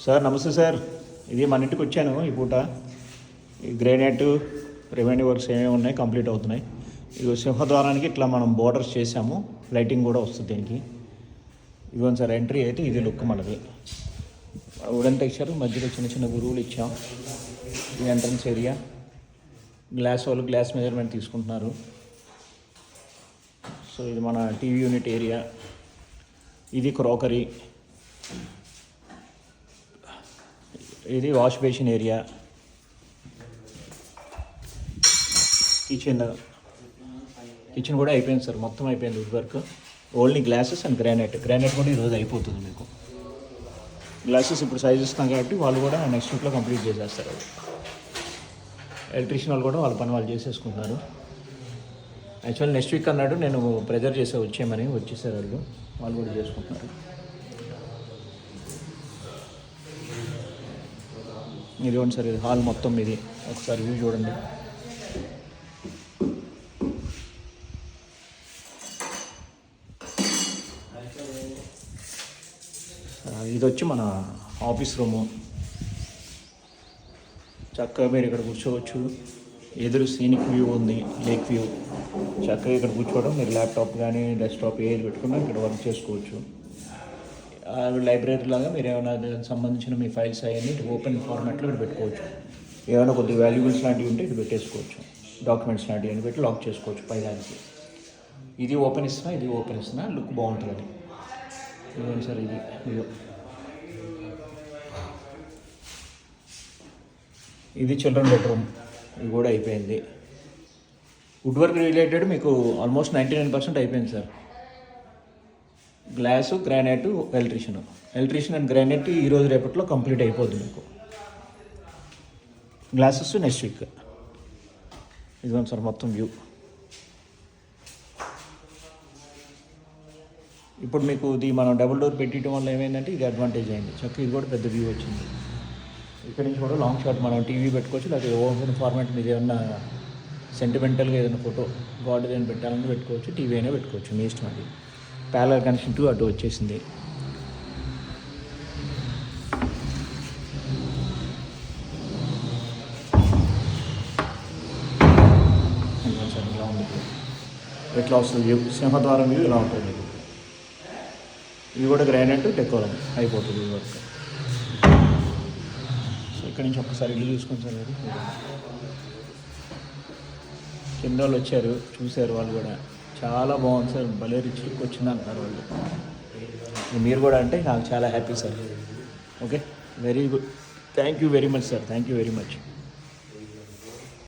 Sir నమస్తే sir. ఇది మన ఇంటికి వచ్చాను ఈ పూట. ఈ గ్రానైట్ రెవెన్యూ వర్క్స్ ఏమేమి ఉన్నాయి కంప్లీట్ అవుతున్నాయి. ఇది సింహద్వారానికి ఇట్లా మనం బోర్డర్స్ చేసాము, లైటింగ్ కూడా వస్తుంది దీనికి. ఇదిగోండి సార్, ఎంట్రీ అయితే ఇది లుక్ మనది. వుడెన్ టెక్స్చర్, మధ్యలో చిన్న చిన్న గురువులు ఇచ్చాం. ఇది ఎంట్రన్స్ ఏరియా. గ్లాస్ వాళ్ళు గ్లాస్ మెజర్మెంట్ తీసుకుంటున్నారు. సో ఇది మన టీవీ యూనిట్ ఏరియా. ఇది క్రోకరీ. ఇది వాష్ బేసిన్ ఏరియా. కిచెన్ కూడా అయిపోయింది సార్, మొత్తం అయిపోయింది wood work. Only glasses and granite కూడా ఈరోజు అయిపోతుంది మీకు. గ్లాసెస్ ఇప్పుడు సైజ్ ఇస్తాం కాబట్టి వాళ్ళు కూడా నెక్స్ట్ వీక్లో కంప్లీట్ చేసేస్తారు. ఎలక్ట్రీషియన్ వాళ్ళు కూడా వాళ్ళ పని వాళ్ళు చేసేసుకుంటున్నారు. యాక్చువల్ నెక్స్ట్ వీక్ అన్నాడు, నేను ప్రెజర్ చేసే వచ్చేయమని వచ్చేసారు వాళ్ళు కూడా చేసుకుంటున్నారు. ఇదిగోండి సార్, ఇది హాల్ మొత్తం. ఇది ఒకసారి వ్యూ చూడండి. ఇది వచ్చి మన ఆఫీస్ రూము. చక్కగా మీరు ఇక్కడ కూర్చోవచ్చు. ఎదురు సీనిక్ వ్యూ ఉంది, లేక్ వ్యూ. చక్కగా ఇక్కడ కూర్చోవడం, మీరు ల్యాప్టాప్ కానీ డెస్క్టాప్ ఏది పెట్టుకున్నా ఇక్కడ వర్క్ చేసుకోవచ్చు. లైబ్రరీ లాగా మీరు ఏమైనా దానికి సంబంధించిన మీ ఫైల్స్ అవన్నీ ఓపెన్ ఫార్మాట్లో ఇక్కడ పెట్టుకోవచ్చు. ఏమైనా కొద్దిగా వాల్యుబుల్స్ లాంటివి ఉంటే ఇక్కడ పెట్టేసుకోవచ్చు. డాక్యుమెంట్స్ లాంటివి అని పెట్టి లాక్ చేసుకోవచ్చు పైదానికి. ఇది ఓపెన్ ఇస్తున్నా లుక్ బాగుంటుంది. ఇదిగోండి సార్, ఇది చిల్డ్రన్ బెడ్రూమ్. ఇది కూడా అయిపోయింది. వుడ్ వర్క్ రిలేటెడ్ మీకు ఆల్మోస్ట్ 99% అయిపోయింది sir. Glass, granite, electrician and granite ఈరోజు రేపట్లో కంప్లీట్ అయిపోద్ది మీకు. Glasses next week. ఇదిగోండి సార్ మొత్తం వ్యూ. ఇప్పుడు మీకు ఇది మనం డబుల్ డోర్ పెట్టడం వల్ల ఏమైందంటే ఇది అడ్వాంటేజ్ అయింది. చక్కగా ఇది కూడా పెద్ద వ్యూ వచ్చింది. ఇక్కడ నుంచి కూడా లాంగ్ షాట్ మనం టీవీ పెట్టుకోవచ్చు, లేకపోతే ఓపెన్ ఫార్మాట్ మీద ఏమన్నా సెంటిమెంటల్గా ఏదైనా ఫోటో గాడ్ ఏదైనా పెట్టాలని పెట్టుకోవచ్చు, టీవీ అయినా పెట్టుకోవచ్చు, మీ ఇష్టం. అది ప్యారలల్ కనెక్షన్ టు అటు వచ్చేసింది. ఇలా ఉంది. ఎట్లా వస్తుంది వ్యూ, సింహద్వారం వ్యూ ఇలా ఉంటుంది. ఇది కూడా గ్రానైట్ డెకోరం అయిపోతుంది ఈ వర్క్. సో ఇక్కడ నుంచి ఒక్కసారి ఇల్లు చూసుకొని సార్. కింద వాళ్ళు వచ్చారు, చూశారు, వాళ్ళు కూడా చాలా బాగుంది సార్, భలే రిచ్ లుక్ వచ్చింది అంటారు వాళ్ళు. మీరు కూడా అంటే నాకు చాలా happy sir. Okay, very good. Thank you very much sir, thank you very much.